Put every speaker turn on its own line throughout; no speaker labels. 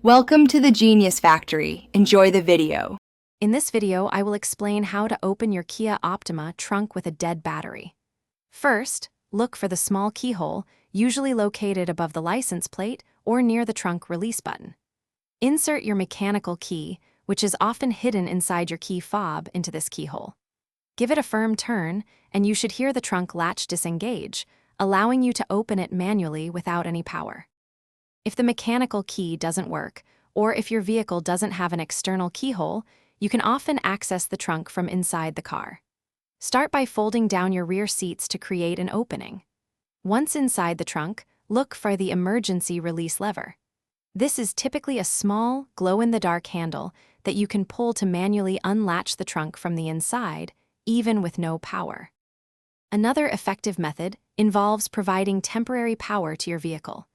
Welcome to the Genius Factory. Enjoy the video.
In this video, I will explain how to open your Kia Optima trunk with a dead battery. First, look for the small keyhole, usually located above the license plate or near the trunk release button. Insert your mechanical key, which is often hidden inside your key fob, into this keyhole. Give it a firm turn, and you should hear the trunk latch disengage, allowing you to open it manually without any power. If the mechanical key doesn't work, or if your vehicle doesn't have an external keyhole, you can often access the trunk from inside the car. Start by folding down your rear seats to create an opening. Once inside the trunk, look for the emergency release lever. This is typically a small, glow-in-the-dark handle that you can pull to manually unlatch the trunk from the inside, even with no power. Another effective method involves providing temporary power to your vehicle.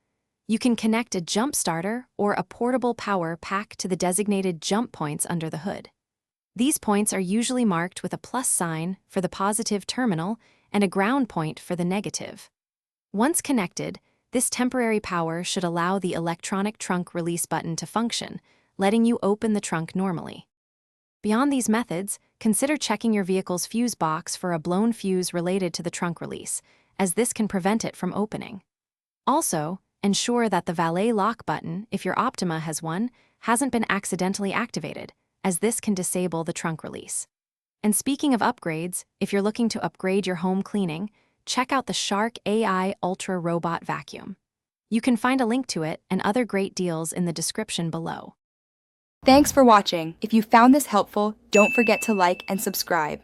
You can connect a jump starter or a portable power pack to the designated jump points under the hood. These points are usually marked with a plus sign for the positive terminal and a ground point for the negative. Once connected, this temporary power should allow the electronic trunk release button to function, letting you open the trunk normally. Beyond these methods, consider checking your vehicle's fuse box for a blown fuse related to the trunk release, as this can prevent it from opening. Also, ensure that the valet lock button, if your Optima has one, hasn't been accidentally activated, as this can disable the trunk release. And speaking of upgrades, if you're looking to upgrade your home cleaning, check out the Shark AI Ultra Robot Vacuum. You can find a link to it and other great deals in the description below.
Thanks for watching. If you found this helpful, don't forget to like and subscribe.